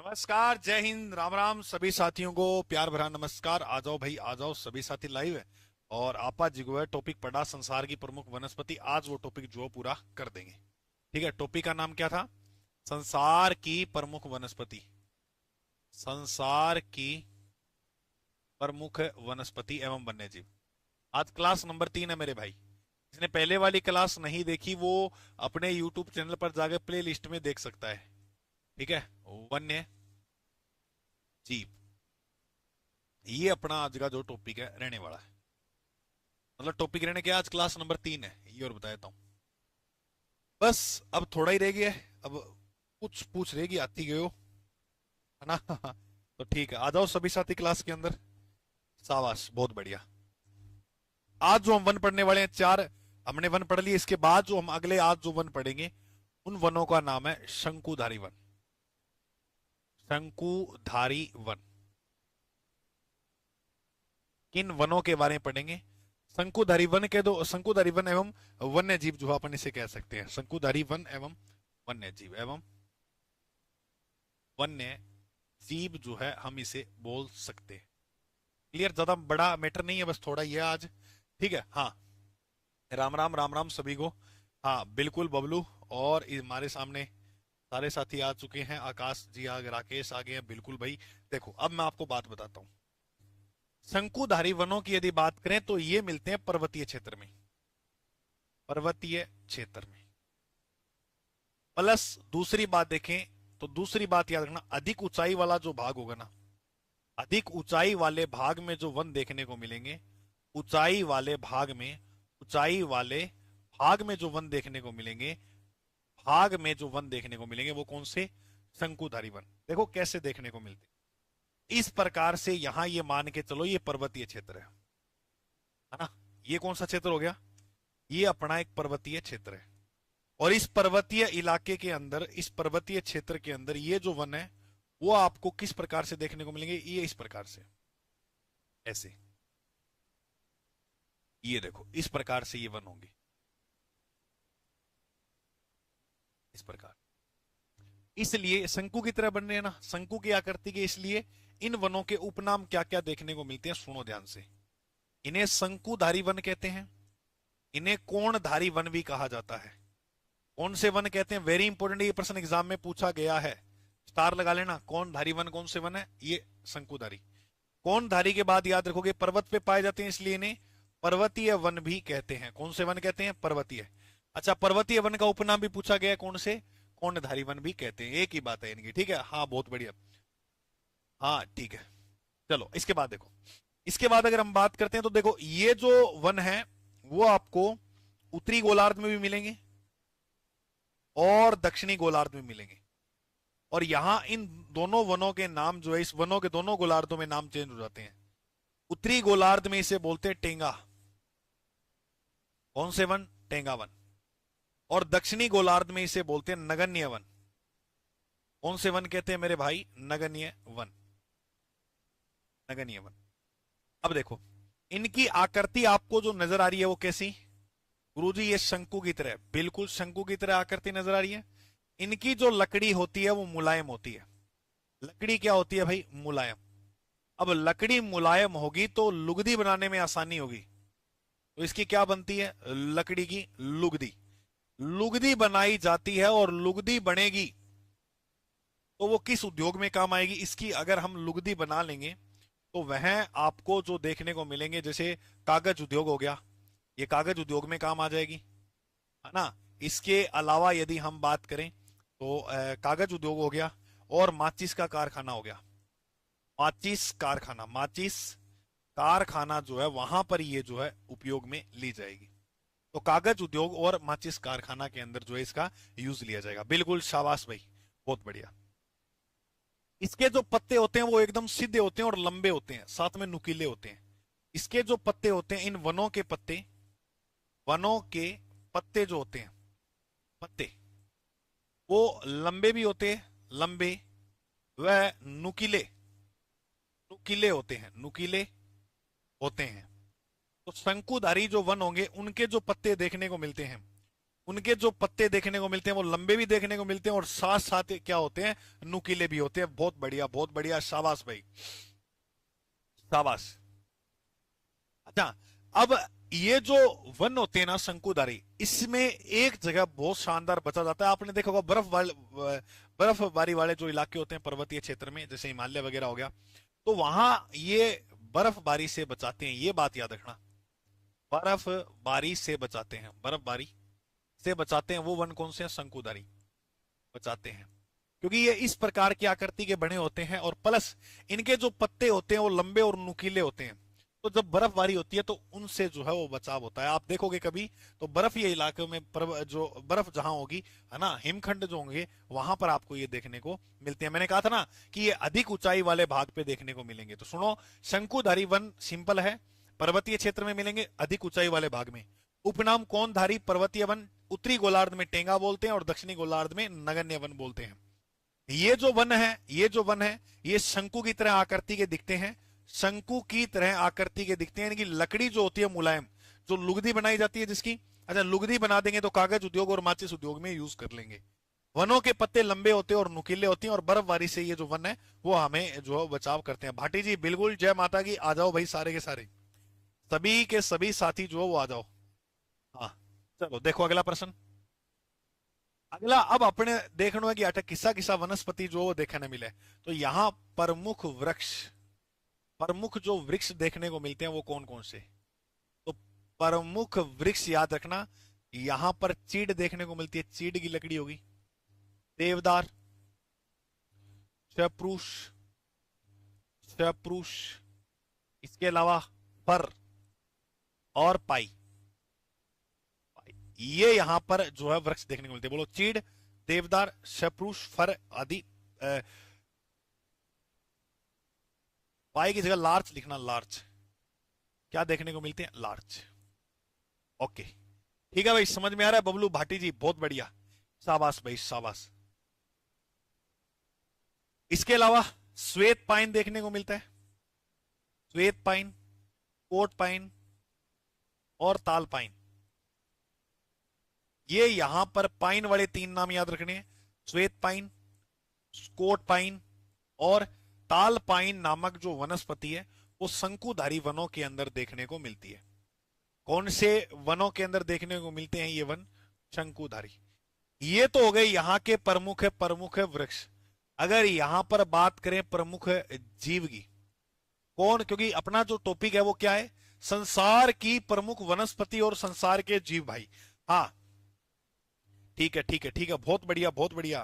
नमस्कार, जय हिंद, राम राम सभी साथियों को प्यार भरा नमस्कार। आ जाओ भाई, आ जाओ, सभी साथी लाइव है। और आपा जी को है टॉपिक पढ़ा संसार की प्रमुख वनस्पति। आज वो टॉपिक जो है पूरा कर देंगे। ठीक है, टॉपिक का नाम क्या था? संसार की प्रमुख वनस्पति। संसार की प्रमुख वनस्पति एवं वन्यजीव। आज क्लास नंबर 3 है मेरे भाई। जिसने पहले वाली क्लास नहीं देखी वो अपने यूट्यूब चैनल पर जाकर प्ले लिस्ट में देख सकता है। ठीक है, वन्य जीव, ये अपना आज का जो टॉपिक है रहने वाला है। मतलब टॉपिक रहने क्या, आज क्लास नंबर 3 है ये और बता देता हूँ। बस अब थोड़ा ही रह गया है। अब कुछ पूछ रहेगी, आती गए हो, है ना? तो ठीक है, आ जाओ सभी साथी क्लास के अंदर। शाबाश, बहुत बढ़िया। आज जो हम वन पढ़ने वाले हैं, चार हमने वन पढ़ लिए। इसके बाद जो हम अगले आज जो वन पढ़ेंगे उन वनों का नाम है शंकुधारी वन। शंकुधारी वन। किन वनों के बारे में पढ़ेंगे? शंकुधारी वन के दो, शंकुधारी वन एवं वन्य जीव जो अपन इसे कह सकते हैं। शंकुधारी वन एवं वन्य जीव एवं वन्य जीव जो है हम इसे बोल सकते हैं। क्लियर? ज्यादा बड़ा मैटर नहीं है, बस थोड़ा ही है आज। ठीक है, हाँ। राम राम, राम राम सभी को। हाँ बिल्कुल बबलू। और हमारे सामने सारे साथी आ चुके हैं। आकाश जी आ गए, राकेश आ गए हैं, बिल्कुल भाई। देखो अब मैं आपको बात बताता हूँ। शंकुधारी वनों की यदि बात करें तो ये मिलते हैं पर्वतीय क्षेत्र में। पर्वतीय क्षेत्र में। प्लस दूसरी बात देखें तो दूसरी बात याद रखना, अधिक ऊंचाई वाला जो भाग होगा ना, अधिक ऊंचाई वाले भाग में जो वन देखने को मिलेंगे, ऊंचाई वाले भाग में, ऊंचाई वाले भाग में जो वन देखने को मिलेंगे, भाग में जो वन देखने को मिलेंगे वो कौन से? शंकुधारी वन। देखो कैसे देखने को मिलते, इस प्रकार से यहां ये मान के चलो ये पर्वतीय क्षेत्र है ना? ये कौन सा क्षेत्र हो गया? ये अपना एक पर्वतीय क्षेत्र है। और इस पर्वतीय इलाके के अंदर, इस पर्वतीय क्षेत्र के अंदर ये जो वन है वो आपको किस प्रकार से देखने को मिलेंगे? ये इस प्रकार से, ऐसे। ये देखो इस प्रकार से ये वन होंगे, इस प्रकार। इसलिए शंकु की तरह बन रहे हैं ना, शंकु की आकृति के। इसलिए इन वनों के उपनाम क्या क्या देखने को मिलते हैं, सुनो ध्यान से। इन्हें शंकुधारी वन कहते हैं। इन्हें कोणधारी वन भी कहा जाता है। कौन से वन कहते हैं? वेरी इंपॉर्टेंट, ये प्रश्न एग्जाम में पूछा गया है। स्टार लगा लेना। कोणधारी वन कौन से वन है? ये शंकुधारी। कोणधारी के बाद याद रखोगे पर्वत पे पाए जाते हैं, इसलिए इन्हें पर्वतीय वन भी कहते हैं। कौन से वन कहते हैं? पर्वतीय। अच्छा, पर्वतीय वन का उपनाम भी पूछा गया है, कौन से? कोणधारी वन भी कहते हैं। एक ही बात है इनकी। ठीक है, हाँ बहुत बढ़िया। हाँ ठीक है, चलो इसके बाद देखो। इसके बाद अगर हम बात करते हैं तो देखो ये जो वन है वो आपको उत्तरी गोलार्ध में भी मिलेंगे और दक्षिणी गोलार्ध में मिलेंगे। और यहां इन दोनों वनों के नाम जो है, इस वनों के दोनों गोलार्धों में नाम चेंज हो जाते हैं। उत्तरी गोलार्ध में इसे बोलते हैं टेंगा। कौन से वन? टेंगा वन। और दक्षिणी गोलार्ध में इसे बोलते हैं नगण्य वन। कौन से वन कहते हैं मेरे भाई? नगण्य वन। नगण्य वन। अब देखो इनकी आकृति आपको जो नजर आ रही है वो कैसी? गुरुजी ये शंकु की तरह, बिल्कुल शंकु की तरह आकृति नजर आ रही है। इनकी जो लकड़ी होती है वो मुलायम होती है। लकड़ी क्या होती है भाई? मुलायम। अब लकड़ी मुलायम होगी तो लुगदी बनाने में आसानी होगी। तो इसकी क्या बनती है? लकड़ी की लुगदी। लुगदी बनाई जाती है और लुगदी बनेगी तो वो किस उद्योग में काम आएगी? इसकी अगर हम लुगदी बना लेंगे तो वह आपको जो देखने को मिलेंगे, जैसे कागज उद्योग हो गया, ये कागज उद्योग में काम आ जाएगी, है ना? इसके अलावा यदि हम बात करें तो कागज उद्योग हो गया और माचिस का कारखाना हो गया। माचिस कारखाना, माचिस कारखाना जो है वहां पर ये जो है उपयोग में ली जाएगी। तो कागज उद्योग और माचिस कारखाना के अंदर जो है इसका यूज लिया जाएगा। बिल्कुल शाबाश भाई, बहुत बढ़िया। इसके जो पत्ते होते हैं वो एकदम सीधे होते हैं और लंबे होते हैं, साथ में नुकीले होते हैं। इसके जो पत्ते होते हैं, इन वनों के पत्ते, वनों के पत्ते जो होते हैं, पत्ते वो लंबे भी होते हैं, लंबे, वह नुकीले, नुकीले होते हैं, नुकीले होते हैं। तो शंकुधारी जो वन होंगे उनके जो पत्ते देखने को मिलते हैं उनके जो पत्ते देखने को मिलते हैं वो लंबे भी देखने को मिलते हैं और साथ साथ क्या होते हैं, नुकीले भी होते हैं। बहुत बढ़िया, बहुत बढ़िया, शाबाश भाई, शाबाश। अच्छा, अब ये जो वन होते हैं ना शंकुधारी, इसमें एक जगह बहुत शानदार बचा जाता है। आपने देखा होगा बर्फबारी वाले जो इलाके होते हैं पर्वतीय क्षेत्र में, जैसे हिमालय वगैरह हो गया, तो वहां ये बर्फबारी से बचाते हैं। ये बात याद रखना, बर्फबारी से बचाते हैं, बर्फबारी से बचाते हैं। वो वन कौन से हैं? शंकुधारी बचाते हैं, क्योंकि ये इस प्रकार की आकृति के बने होते हैं और प्लस इनके जो पत्ते होते हैं वो लंबे और नुकीले होते हैं। तो जब बर्फबारी होती है तो उनसे जो है वो बचाव होता है। आप देखोगे कभी तो बर्फ ये इलाके में जो बर्फ जहां होगी, है ना, हिमखंड जो होंगे, वहां पर आपको ये देखने को मिलते हैं। मैंने कहा था ना कि ये अधिक ऊंचाई वाले भाग पे देखने को मिलेंगे। तो सुनो, शंकुधारी वन सिंपल है, पर्वतीय क्षेत्र में मिलेंगे, अधिक ऊंचाई वाले भाग में। उपनाम कौनधारी पर्वतीय वन, उत्तरी गोलार्ध में टेंगा बोलते हैं और दक्षिणी गोलार्ध में नगन्य वन बोलते हैं। ये जो वन है, ये शंकु की तरह आकृति के दिखते हैं, शंकु की तरह आकृति के दिखते हैं। इनकी लकड़ी जो होती है मुलायम, जो लुगदी बनाई जाती है जिसकी, अच्छा लुगदी बना देंगे तो कागज उद्योग और माचिस उद्योग में यूज कर लेंगे। वनों के पत्ते लंबे होते हैं और नुकीले होते हैं और बर्फबारी से ये जो वन है वो हमें जो बचाव करते हैं। भाटी जी बिल्कुल, जय माता की, आ जाओ भाई सारे के सारे, सभी के सभी साथी जो वो आ जाओ। हाँ, चलो देखो अगला प्रश्न। अगला अब अपने देखना है कि अटक किस्सा किस्सा वनस्पति जो वो देखने मिले। तो यहाँ प्रमुख जो वृक्ष देखने को मिलते हैं वो कौन कौन से? तो प्रमुख वृक्ष याद रखना, यहां पर चीड़ देखने को मिलती है, चीड़ की लकड़ी होगी, देवदार, शैप्रूस, शैप्रूस, इसके अलावा फर और पाई। ये यहां पर जो है वृक्ष देखने को मिलते हैं। बोलो, चीड़, देवदार, शैप्रूस, फर आदि। पाई की जगह लार्च लिखना, लार्च। क्या देखने को मिलते हैं? लार्च। ओके, ठीक है भाई, समझ में आ रहा है बबलू भाटी जी, बहुत बढ़िया, शाबाश भाई शाबाश। इसके अलावा श्वेत पाइन देखने को मिलता है, श्वेत पाइन, कोट पाइन और ताल पाइन। ये यहां पर पाइन वाले तीन नाम याद रखने हैं, श्वेत पाइन, कोट पाइन और ताल पाइन नामक जो वनस्पति है वो शंकुधारी वनों के अंदर देखने को मिलती है। कौन से वनों के अंदर देखने को मिलते हैं ये वन? शंकुधारी। ये तो हो गए यहाँ के प्रमुख वृक्ष। अगर यहां पर बात करें प्रमुख जीव की, कौन? क्योंकि अपना जो टॉपिक है वो क्या है? संसार की प्रमुख वनस्पति और संसार के जीव भाई। हाँ ठीक है, ठीक है, ठीक है, बहुत बढ़िया, बहुत बढ़िया,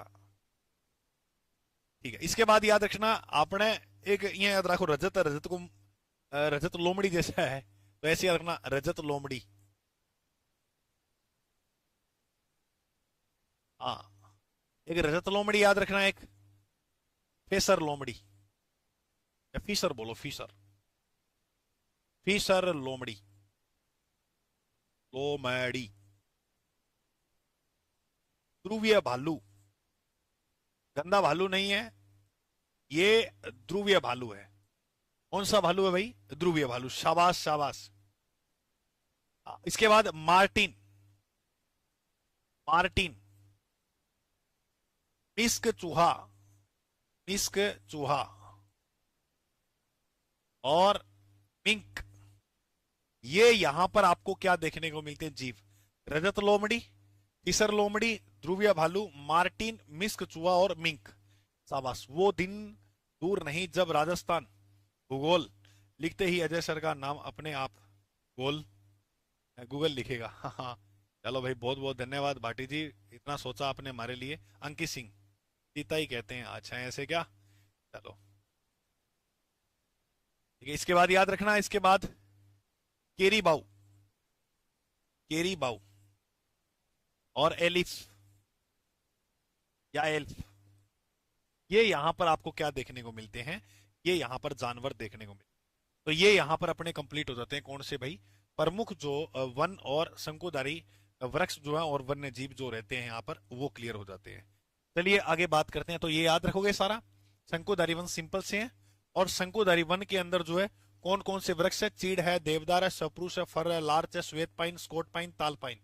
ठीक है। इसके बाद याद रखना आपने, एक ये याद रखो, रजत, रजत को रजत लोमड़ी जैसा है, तो ऐसे याद रखना, रजत लोमड़ी। हाँ, एक रजत लोमड़ी याद रखना, एक फेसर लोमड़ी, या फीसर बोलो, फीसर, फीसर लोमड़ी, लोमड़ी। ध्रुवीय भालू, गंदा भालू नहीं है ये, ध्रुवीय भालू है। कौन सा भालू है भाई? ध्रुवीय भालू, शाबाश शाबाश। इसके बाद मार्टिन, मार्टिन, मिस्क चूहा, मिस्क चूहा और मिंक। ये यहां पर आपको क्या देखने को मिलते हैं जीव? रजत लोमड़ी, तीसर लोमड़ी, ध्रुवीय भालू, मार्टिन, मिस्क चूहा और मिंक। शाबाश। वो दिन दूर नहीं जब राजस्थान भूगोल लिखते ही अजय सर का नाम अपने आप गोल गूगल लिखेगा। हाँ, चलो भाई, बहुत बहुत धन्यवाद भाटी जी, इतना सोचा आपने हमारे लिए। अंकित सिंह, सीता ही कहते हैं, अच्छा ऐसे क्या, चलो ठीक है। इसके बाद याद रखना, इसके बाद केरी बाऊ, केरी बाऊ और एलिफ या एल्फ। ये यहां पर आपको क्या देखने को मिलते हैं? ये यहां पर जानवर देखने को मिलते हैं। तो ये यहां पर अपने कंप्लीट हो जाते हैं। कौन से भाई? प्रमुख जो वन और शंकुधारी वृक्ष जो है और वन्य जीव जो रहते हैं यहाँ पर, वो क्लियर हो जाते हैं। चलिए आगे बात करते हैं। तो ये याद रखोगे सारा, शंकुधारी वन सिंपल से है। और शंकुधारी वन के अंदर जो है कौन कौन से वृक्ष है? चीड़ है, देवदार है, सप्रूस है, फर है, लार्च है, श्वेत पाइन, स्कॉट पाइन, ताल पाइन।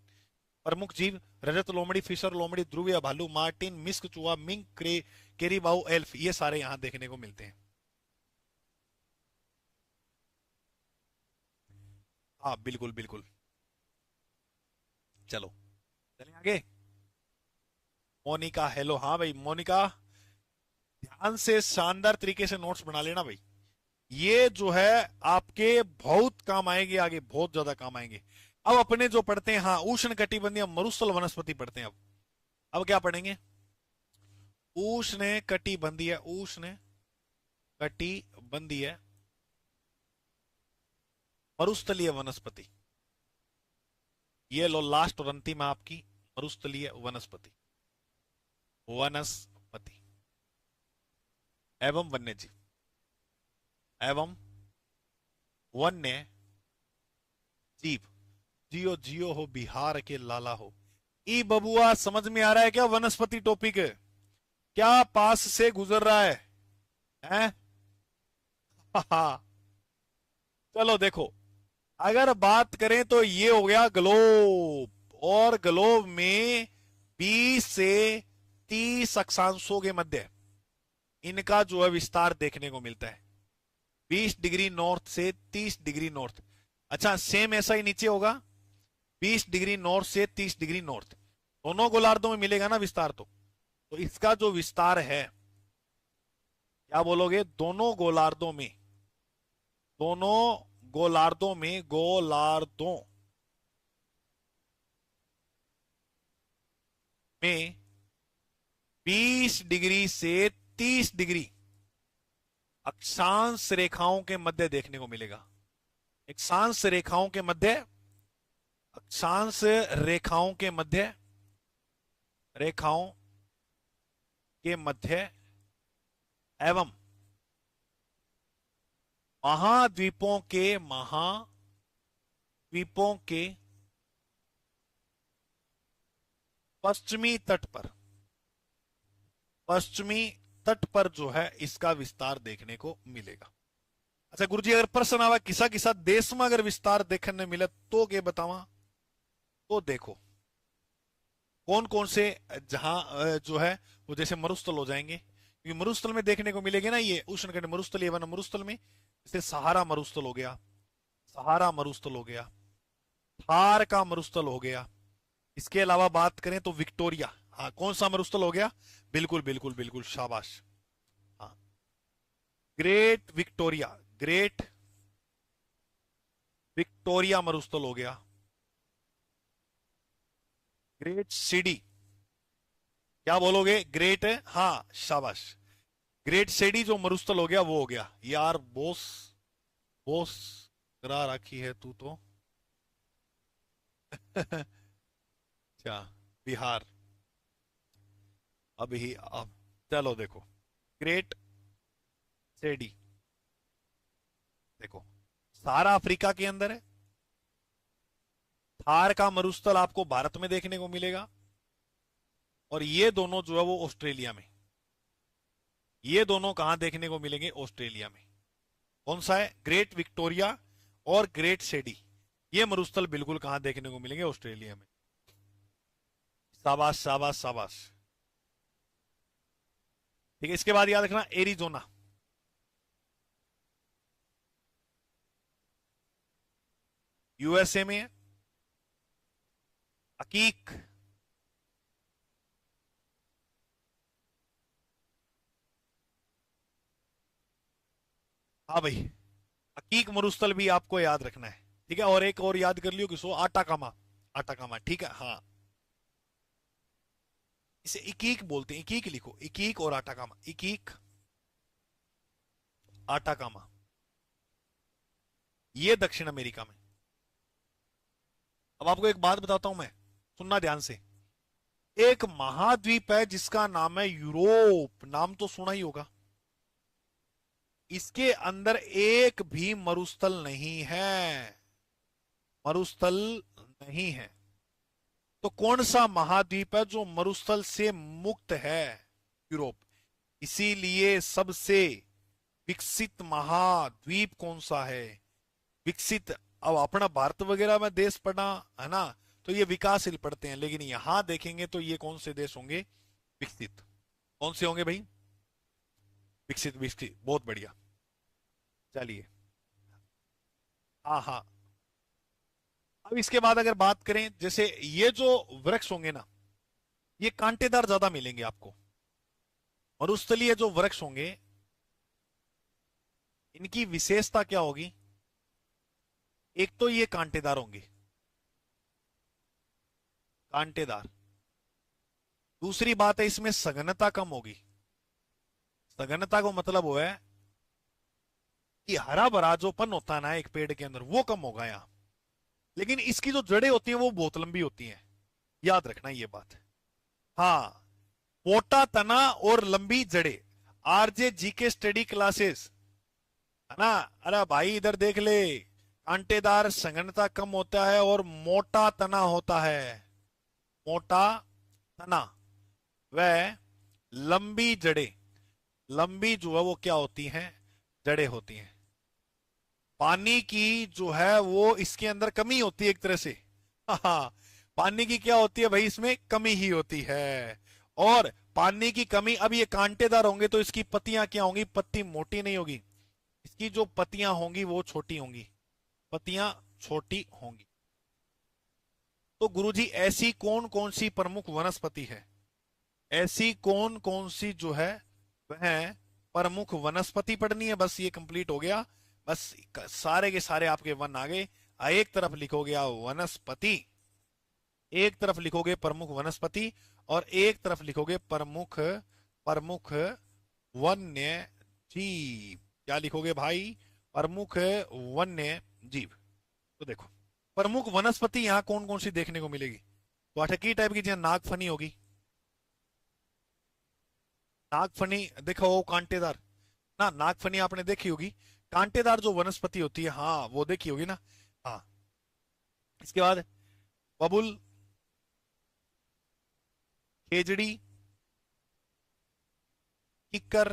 प्रमुख जीव रजत लोमड़ी, फिशर लोमड़ी, ध्रुवीय भालू, मार्टिन, मिस्क चूहा, मिंक, केरीबाऊ, एल्फ, ये सारे यहां देखने को मिलते हैं। हाँ बिल्कुल बिल्कुल। चलो चलें आगे। मोनिका, हेलो। हाँ भाई मोनिका, ध्यान से शानदार तरीके से नोट्स बना लेना भाई। ये जो है आपके बहुत काम आएंगे, आगे बहुत ज्यादा काम आएंगे। अब अपने जो पढ़ते हैं, हाँ, उष्ण कटिबंधीय मरुस्थल वनस्पति पढ़ते हैं। अब क्या पढ़ेंगे? उष्ण कटिबंधीय, उष्ण कटिबंधीय मरुस्थलीय वनस्पति। ये लो लास्ट और अंतिम है आपकी मरुस्थलीय वनस्पति। वनस्पति एवं वन्य जीव एवं वन्य जीव। जियो जियो हो बिहार के लाला हो। ई बबुआ समझ में आ रहा है क्या वनस्पति टॉपिक? क्या पास से गुजर रहा है? चलो देखो, अगर बात करें तो ये हो गया ग्लोब, और ग्लोब में 20 से 30 अक्षांशों के मध्य इनका जो है विस्तार देखने को मिलता है। 20 डिग्री नॉर्थ से 30 डिग्री नॉर्थ। अच्छा, सेम ऐसा ही नीचे होगा, 20 डिग्री नॉर्थ से 30 डिग्री नॉर्थ। दोनों गोलार्धों में मिलेगा ना विस्तार। तो इसका जो विस्तार है, क्या बोलोगे? दोनों गोलार्धों में, दोनों गोलार्धों में, गोलार्धों में 20 डिग्री से 30 डिग्री अक्षांश रेखाओं के मध्य देखने को मिलेगा। अक्षांश रेखाओं के मध्य, अक्षांश रेखाओं के मध्य, रेखाओं के मध्य एवं महाद्वीपों के, महाद्वीपों के पश्चिमी तट पर, पश्चिमी तट पर जो है इसका विस्तार देखने को मिलेगा। अच्छा गुरुजी, अगर प्रश्न आवा किसा किसा देश में अगर विस्तार देखने मिले तो के बतावा? तो देखो कौन कौन से, जहां जो है वो जैसे मरुस्थल हो जाएंगे, क्योंकि मरुस्थल में देखने को मिलेंगे ना ये उष्णकटिबंधीय मरुस्थल, वन मरुस्थल में जैसे सहारा मरुस्थल हो गया, सहारा मरुस्थल हो गया, थार का मरुस्थल हो गया। इसके अलावा बात करें तो विक्टोरिया, हाँ, कौन सा मरुस्थल हो गया? बिल्कुल बिल्कुल बिल्कुल, शाबाश। हाँ, ग्रेट विक्टोरिया, ग्रेट विक्टोरिया मरुस्थल हो गया। ग्रेट सीडी, क्या बोलोगे? ग्रेट, हाँ शाबाश। ग्रेट सेडी जो मरुस्थल हो गया वो हो गया। यार बोस, बोस करा रखी है तू तो। क्या? बिहार अभी अब, चलो देखो, ग्रेट सेडी देखो सारा अफ्रीका के अंदर है। थार का मरुस्थल आपको भारत में देखने को मिलेगा, और ये दोनों जो है वो ऑस्ट्रेलिया में। ये दोनों कहां देखने को मिलेंगे? ऑस्ट्रेलिया में। कौन सा है? ग्रेट विक्टोरिया और ग्रेट सेडी। ये मरुस्थल बिल्कुल कहां देखने को मिलेंगे? ऑस्ट्रेलिया में। शाबाश शाबाश शाबाश। ठीक है, इसके बाद याद रखना एरिजोना, यूएसए में है। अकीक, हाँ भाई, अकीक मरुस्थल भी आपको याद रखना है। ठीक है, और एक और याद कर लियो किसो, आटाकामा, आटाकामा। ठीक है, हाँ, इसे इकीक बोलते हैं, इकीक लिखो, इकीक और आटाकामा, इकीक आटाकामा, ये दक्षिण अमेरिका में। अब आपको एक बात बताता हूं मैं, सुनना ध्यान से। एक महाद्वीप है जिसका नाम है यूरोप, नाम तो सुना ही होगा। इसके अंदर एक भी मरुस्थल नहीं है, मरुस्थल नहीं है। तो कौन सा महाद्वीप है जो मरुस्थल से मुक्त है? यूरोप। इसीलिए सबसे विकसित महाद्वीप कौन सा है? विकसित, अब अपना भारत वगैरह में देश पढ़ा है ना, तो ये विकासशील पड़ते हैं, लेकिन यहां देखेंगे तो ये कौन से देश होंगे? विकसित। कौन से होंगे भाई? विकसित। विकसित, बहुत बढ़िया। चलिए, हाँ हाँ। अब इसके बाद अगर बात करें, जैसे ये जो वृक्ष होंगे ना, ये कांटेदार ज्यादा मिलेंगे आपको। और उस तलीय जो वृक्ष होंगे, इनकी विशेषता क्या होगी? एक तो ये कांटेदार होंगे, कांटेदार। दूसरी बात है, इसमें सघनता कम होगी। सघनता को मतलब वो है कि हरा भरा जोपन होता है ना एक पेड़ के अंदर, वो कम होगा यहां। लेकिन इसकी जो जड़ें होती हैं वो बहुत लंबी होती हैं, याद रखना ये बात। हाँ, मोटा तना और लंबी जड़ें। आरजे जी के स्टडी क्लासेस, है ना? अरे भाई इधर देख ले, कांटेदार, सघनता कम होता है और मोटा तना होता है। मोटा तना, वह लंबी जड़ें। लंबी जो है वो क्या होती हैं? जड़ें होती हैं। पानी की जो है वो इसके अंदर कमी होती है एक तरह से। हाँ, पानी की क्या होती है भाई? इसमें कमी ही होती है। और पानी की कमी, अब ये कांटेदार होंगे तो इसकी पत्तियां क्या होंगी? पत्ती मोटी नहीं होगी, इसकी जो पत्तियां होंगी वो छोटी होंगी। पत्तियां छोटी होंगी। तो गुरुजी ऐसी कौन कौन सी प्रमुख वनस्पति है? ऐसी कौन कौन सी जो है वह प्रमुख वनस्पति पढ़नी है, बस ये कंप्लीट हो गया। बस सारे के सारे आपके वन आ गए। एक तरफ लिखोगे आप वनस्पति, एक तरफ लिखोगे प्रमुख वनस्पति, और एक तरफ लिखोगे प्रमुख प्रमुख वन्य जीव। क्या लिखोगे भाई? प्रमुख वन्य जीव। तो देखो, प्रमुख वनस्पति यहाँ कौन कौन सी देखने को मिलेगी? तो अटकी टाइप की, जहां नागफनी होगी। नागफनी देखो, वो कांटेदार ना, नागफनी आपने देखी होगी। कांटेदार जो वनस्पति होती है, हाँ वो देखी होगी ना। हाँ, इसके बाद बबुल, खेजड़ी, किक्कर,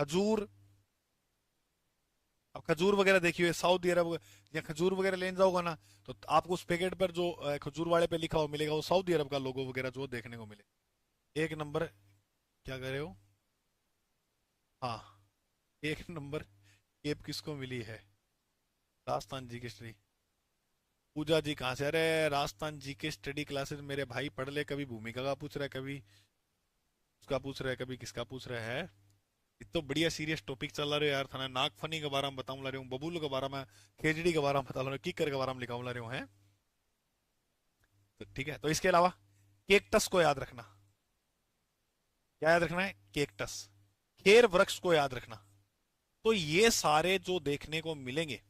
खजूर। अब खजूर वगैरह देखी हुई सऊदी अरब, या खजूर वगैरह लेने जाओगा ना, तो आपको उस पैकेट पर जो खजूर वाले पे लिखा हुआ मिलेगा, वो सऊदी अरब का लोगो वगैरह जो देखने को मिले। एक नंबर। क्या कर रहे हो? हाँ, एक नंबर केप किसको मिली है? राजस्थान जी की स्टडी। पूजा जी कहाँ से? अरे राजस्थान जी के स्टडी क्लासेस मेरे भाई पढ़ ले। कभी भूमिका का पूछ रहा है, कभी उसका पूछ रहा है, कभी किसका पूछ रहा है। इतना बढ़िया सीरियस टॉपिक चल रहा है यार। थाना नागफनी के बारे में बताऊं ला रहे हूँ, बबूल के बारे में, खेजड़ी के बारे में बता रहा हूँ, किकर के बारे में लिखाऊं ला रहे हूँ, है। तो ठीक है, तो इसके अलावा केकटस को याद रखना। क्या याद रखना है? केकटस। खेर वृक्ष को याद रखना। तो ये सारे जो देखने को मिलेंगे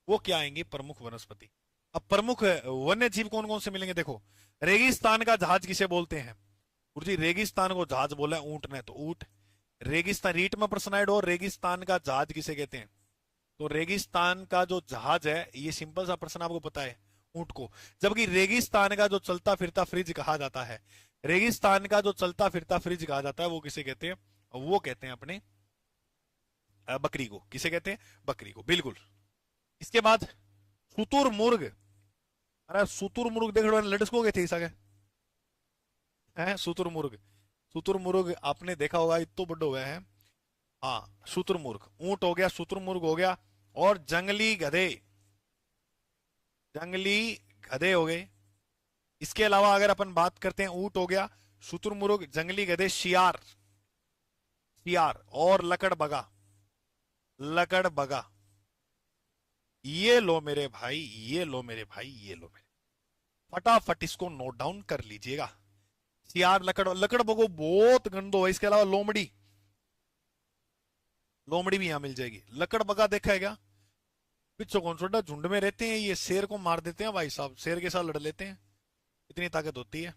वो क्या आएंगे? प्रमुख वनस्पति। अब प्रमुख वन्य जीव कौन कौन से मिलेंगे? देखो, रेगिस्तान का जहाज किसे बोलते हैं? गुरुजी रेगिस्तान को जहाज बोला है ऊंट ने, तो ऊंट। रेगिस्तान, रीट में प्रश्न आया, और रेगिस्तान का जहाज किसे कहते हैं? तो रेगिस्तान का जो जहाज है, ये सिंपल सा प्रश्न आपको पता है, ऊंट को। जबकि रेगिस्तान का जो चलता फिरता फ्रिज कहा जाता है, रेगिस्तान का जो चलता फिरता फ्रिज कहा जाता है, वो किसे कहते हैं? वो कहते हैं अपने बकरी को। किसे कहते हैं? बकरी को, बिल्कुल। इसके बाद सुतुर मुर्ग। अरे सुतुर मुर्ग देख लो, लड़को गए थे इसा के हैं सुतुर मुर्ग। सुतुर मुर्ग आपने देखा होगा, इतो बड़ो हुआ है। हाँ, शुतुरमुर्ग। ऊंट हो गया, शुतुरमुर्ग हो गया। और जंगली गधे, जंगली गधे हो गए। इसके अलावा अगर अपन बात करते हैं, ऊंट हो गया, शुतुरमुर्ग, जंगली गधे, शियार, शियार और लकड़बगा। लकड़बगा। ये लो मेरे भाई, ये लो मेरे भाई, ये लो मेरे, फटाफट इसको नोट डाउन कर लीजिएगा। शियार, लकड़बगो बहुत गंदो है। इसके अलावा लोमड़ी, लोमड़ी भी यहां मिल जाएगी। लकड़बगा देखा है क्या? पिछो कौन छोटा, झुंड में रहते हैं, ये शेर को मार देते हैं भाई साहब, शेर के साथ लड़ लेते हैं, इतनी ताकत होती है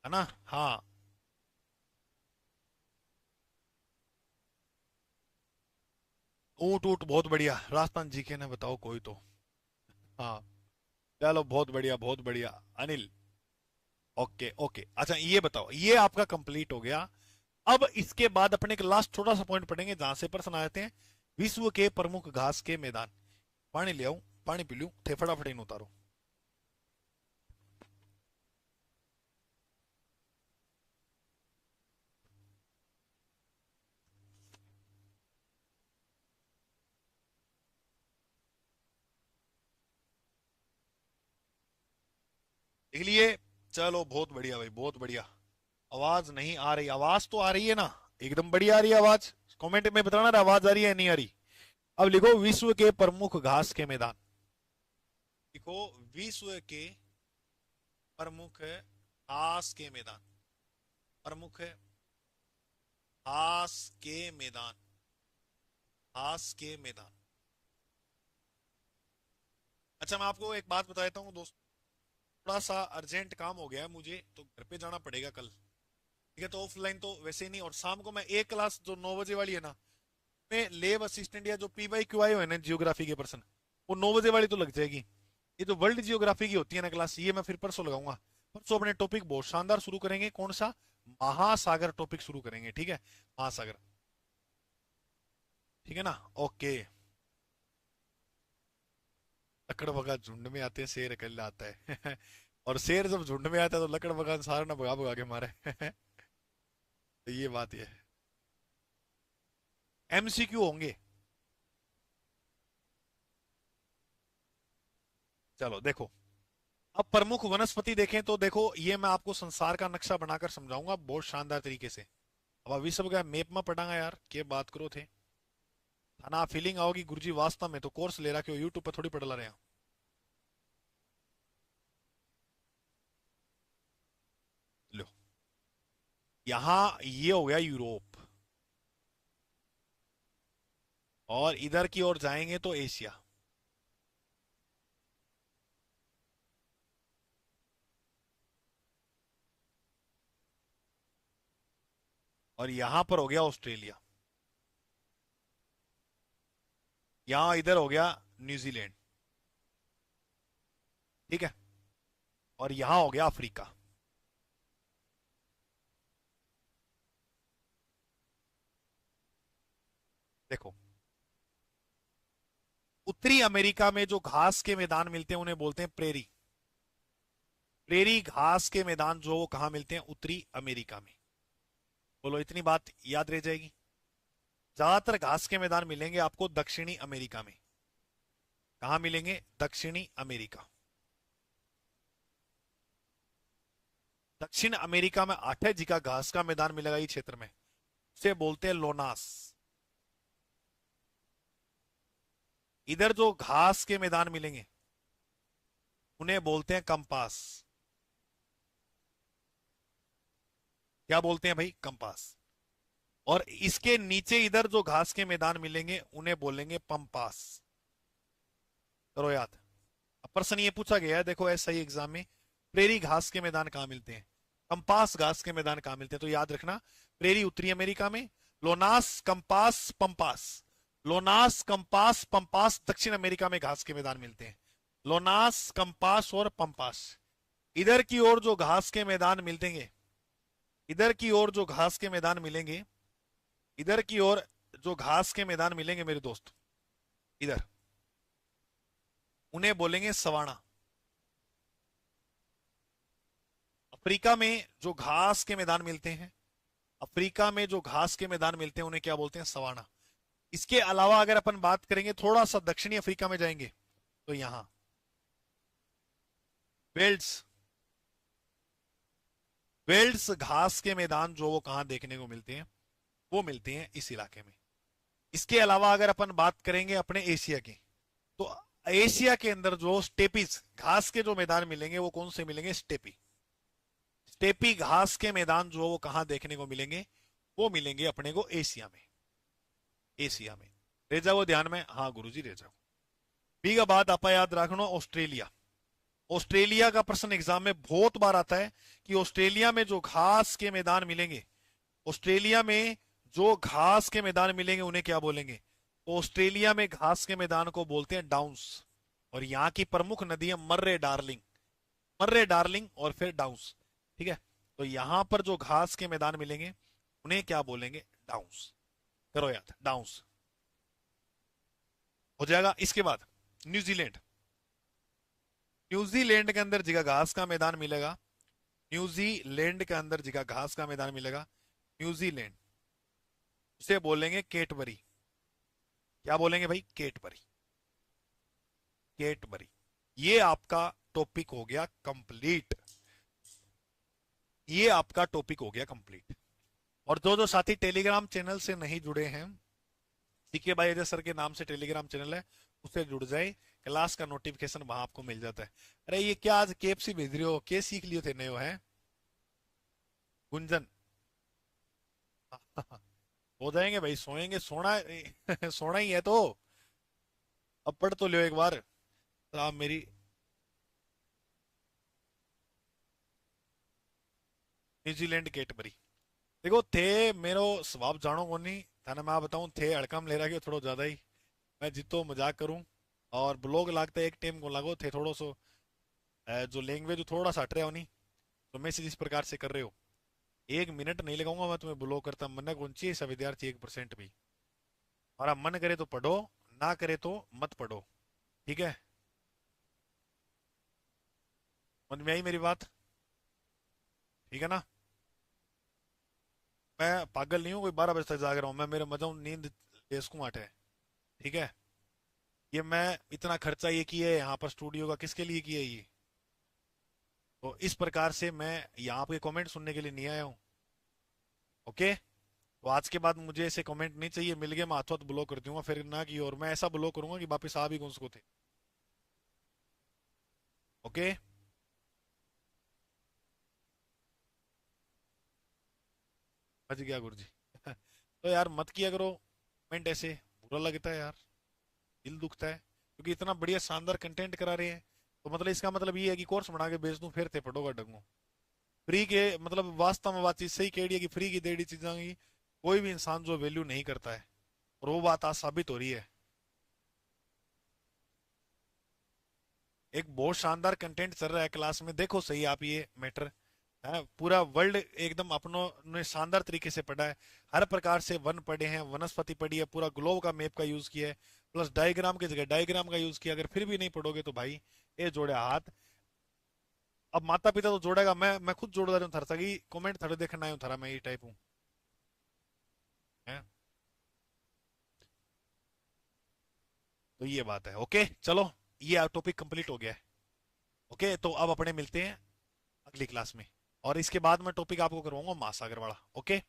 ना। हाँ, ऊंट ऊंट बहुत बढ़िया। राजस्थान जीके ने बताओ कोई तो। हाँ, चलो बहुत बढ़िया, बहुत बढ़िया अनिल। ओके ओके, अच्छा ये बताओ, ये आपका कंप्लीट हो गया। अब इसके बाद अपने एक लास्ट छोटा सा पॉइंट पढ़ेंगे, जहां से प्रश्न आ जाते हैं। विश्व के प्रमुख घास के मैदान। पानी ले आऊं, पानी पी लूं, थे फटाफट इन उतारो। देख लिए? चलो बहुत बढ़िया भाई, बहुत बढ़िया। आवाज नहीं आ रही? आवाज तो आ रही है ना, एकदम बढ़िया आ रही है आवाज। कमेंट में बताना ना आवाज आ रही है नहीं आ रही। अब लिखो विश्व के प्रमुख घास के मैदान। लिखो विश्व के प्रमुख घास के मैदान। प्रमुख घास के मैदान। घास के मैदान। अच्छा मैं आपको एक बात बता देता हूँ दोस्त, थोड़ा सा अर्जेंट काम हो गया है मुझे, तो घर पे जाना पड़ेगा कल। ठीक है, तो ऑफलाइन तो वैसे ही नहीं, और शाम को मैं एक क्लास जो 9 बजे वाली है ना, में लेब असिस्टेंट या जो PY QI है ना जियोग्राफी के पर्सन, वो 9 बजे वाली तो लग जाएगी। ये जो वर्ल्ड जियोग्राफी की होती है ना क्लास, ये मैं फिर परसों लगाऊंगा। परसों अपने टॉपिक बहुत शानदार शुरू करेंगे। कौन सा? महासागर टॉपिक शुरू करेंगे, ठीक है? महासागर। ठीक है ना? ओके। लकड़बग्घा झुंड में आते हैं, शेर अकेला आता है। और शेर जब झुंड में आता है तो लकड़बग्घा सारा ना भगा भगा के मारे। तो ये बात ये है। MCQ होंगे। चलो देखो, अब प्रमुख वनस्पति देखें तो देखो, ये मैं आपको संसार का नक्शा बनाकर समझाऊंगा बहुत शानदार तरीके से। अब अभी सब क्या मैप में पढ़ांगा यार, क्या बात करो थे। है ना? फीलिंग आओगी गुरुजी वास्तव में तो कोर्स ले रहा, क्यों यूट्यूब पर थोड़ी पढ़ ला रहे हैं। लो, यहां ये हो गया यूरोप, और इधर की ओर जाएंगे तो एशिया, और यहां पर हो गया ऑस्ट्रेलिया। यहां इधर हो गया न्यूजीलैंड। ठीक है? और यहां हो गया अफ्रीका। देखो, उत्तरी अमेरिका में जो घास के मैदान मिलते हैं उन्हें बोलते हैं प्रेरी। प्रेरी घास के मैदान जो वो कहां मिलते हैं? उत्तरी अमेरिका में। बोलो, इतनी बात याद रह जाएगी। ज्यादातर घास के मैदान मिलेंगे आपको दक्षिणी अमेरिका में। कहां मिलेंगे? दक्षिणी अमेरिका। दक्षिण अमेरिका में 8 जगह घास का मैदान मिलेगा इस क्षेत्र में, उसे बोलते हैं लोनास। इधर जो घास के मैदान मिलेंगे उन्हें बोलते हैं कंपास। क्या बोलते हैं भाई? कंपास। और इसके नीचे इधर जो घास के मैदान मिलेंगे उन्हें बोलेंगे पंपास। करो याद। अब प्रश्न ये पूछा गया है, देखो ऐसा ही एग्जाम में, प्रेरी घास के मैदान कहां मिलते हैं, कंपास घास के मैदान कहां मिलते हैं? तो याद रखना, प्रेरी उत्तरी अमेरिका में, लोनास कंपास पंपास। लोनास कंपास पंपास दक्षिण अमेरिका में घास के मैदान मिलते हैं। लोनास कंपास और पंपास। इधर की ओर जो घास के मैदान मिलेंगे, इधर की ओर जो घास के मैदान मिलेंगे, इधर की ओर जो घास के मैदान मिलेंगे मेरे दोस्त, इधर, उन्हें बोलेंगे सवाना। अफ्रीका में जो घास के मैदान मिलते हैं, अफ्रीका में जो घास के मैदान मिलते हैं उन्हें क्या बोलते हैं? सवाना। इसके अलावा अगर अपन बात करेंगे थोड़ा सा दक्षिणी अफ्रीका में जाएंगे तो यहां वेल्ड्स। वेल्ड्स घास के मैदान जो वो कहां देखने को मिलते हैं? वो मिलते हैं इस इलाके में। इसके अलावा अगर अपन बात करेंगे अपने एशिया की, तो एशिया के अंदर जो स्टेपीज घास के जो मैदान मिलेंगे वो कौन से मिलेंगे? स्टेपी। स्टेपी घास के मैदान जो वो कहां देखने को मिलेंगे? वो मिलेंगे अपने को एशिया में। एशिया में। रह जाओ ध्यान में, हाँ गुरुजी रह जाओ। बी का बात आपा याद रखना, ऑस्ट्रेलिया। ऑस्ट्रेलिया का प्रश्न एग्जाम में बहुत बार आता है कि ऑस्ट्रेलिया में जो घास के मैदान मिलेंगे, ऑस्ट्रेलिया में जो घास के मैदान मिलेंगे उन्हें क्या बोलेंगे? तो ऑस्ट्रेलिया में घास के मैदान को बोलते हैं डाउन्स। और यहाँ की प्रमुख नदी है मर्रे डार्लिंग। मर्रे डार्लिंग और फिर डाउन्स। ठीक है? तो यहां पर जो घास के मैदान मिलेंगे उन्हें क्या बोलेंगे? डाउन्स। करो याद, डाउन्स। हो जाएगा। इसके बाद न्यूजीलैंड। न्यूजीलैंड के अंदर जगह घास का मैदान मिलेगा। न्यूजीलैंड के अंदर जगह घास का मैदान मिलेगा। न्यूजीलैंड, उसे बोलेंगे केटबरी। क्या बोलेंगे भाई? केटबरी। केटबरी। ये आपका टॉपिक हो गया कंप्लीट। ये आपका टॉपिक हो गया कंप्लीट। और जो जो साथी टेलीग्राम चैनल से नहीं जुड़े हैं, सीके भाई अजय सर के नाम से टेलीग्राम चैनल है, उससे जुड़ जाए। क्लास का नोटिफिकेशन वहां आपको मिल जाता है। अरे ये क्या आज केएफसी भेज रहे हो? के सीख लिए थे नयो है गुंजन? हो जाएंगे भाई, सोएंगे, सोना सोना ही है तो। अब पढ़ तो लियो एक बार। तो आप मेरी न्यूजीलैंड केटबरी। देखो थे, मेरो स्वभाव जानो को नहीं थाने मैं बताऊं, थे हड़कम ले रहा कि थोड़ा ज्यादा ही मैं जितो मजाक करूं। और ब्लॉग लागता है एक टाइम को लागो थे थोड़ो सो जो लैंग्वेज थोड़ा सा हट रहे हो नहीं, तो मैसेज इस प्रकार से कर रहे हो। 1 मिनट नहीं लगाऊंगा मैं तुम्हें ब्लॉक करता। मन कौन चाहिए ऐसा विद्यार्थी 1% भी? हमारा मन करे तो पढ़ो, ना करे तो मत पढ़ो। ठीक है? समझ में आई मेरी बात? ठीक है ना? मैं पागल नहीं हूँ कोई 12 बजे तक जाग रहा हूँ मैं, मेरे मजा नींद लेसकू आटे। ठीक है? ये मैं इतना खर्चा ये किया है यहाँ पर स्टूडियो का, किसके लिए किया है ये? तो इस प्रकार से मैं यहाँ पे कमेंट सुनने के लिए नहीं आया हूँ। ओके? तो आज के बाद मुझे ऐसे कमेंट नहीं चाहिए, मिल गए मैं हाथों हाथ ब्लॉक कर दूंगा फिर ना की, और मैं ऐसा ब्लॉक करूंगा कि वापिस आ भी कौन को थे। ओके? बच गया गुरु जी। तो यार मत किया करो कमेंट ऐसे, बुरा लगता है यार, दिल दुखता है, क्योंकि इतना बढ़िया शानदार कंटेंट करा रहे हैं। तो मतलब इसका मतलब ये है कि कोर्स बना के बेच दूं फिर थे पढ़ोगा डंगू। फ्री के मतलब वास्तव में बात चीज सही कह रही है कि फ्री की देड़ी चीजों की कोई भी इंसान जो वैल्यू नहीं करता है, और वो बात आज साबित हो रही है। एक बहुत शानदार कंटेंट चल रहा है क्लास में, देखो सही आप ये मैटर है। पूरा वर्ल्ड एकदम अपनों ने शानदार तरीके से पढ़ा है। हर प्रकार से वन पढ़े हैं, वनस्पति पढ़ी है, पूरा ग्लोब का मैप का यूज किया है, प्लस डायग्राम की जगह डायग्राम का यूज किया। अगर फिर भी नहीं पढ़ोगे तो भाई ये जोड़े हाथ। अब माता पिता तो जोड़ेगा, मैं खुद जोड़ रहा हूँ थरसा की कमेंट थोड़े देखना है थरा, मैं ये टाइप हूँ है? तो ये बात है। ओके चलो, ये टॉपिक कंप्लीट हो गया है। ओके तो अब अपने मिलते हैं अगली क्लास में, और इसके बाद मैं टॉपिक आपको करवाऊंगा महासागर वाला। ओके?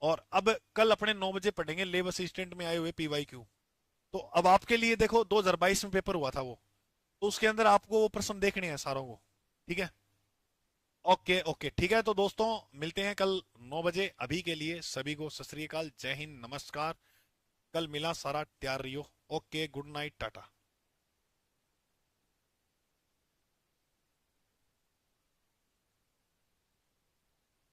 और अब कल अपने 9 बजे पढ़ेंगे लेब असिस्टेंट में आए हुए PYQ। तो अब आपके लिए देखो 2022 में पेपर हुआ था वो, तो उसके अंदर आपको वो प्रश्न देखने हैं सारों को। ठीक है? ओके ओके ठीक है। तो दोस्तों मिलते हैं कल 9 बजे। अभी के लिए सभी को सत श्री अकाल, जय हिंद, नमस्कार। कल मिला सारा तैयार रहियो। Okay good night, Tata.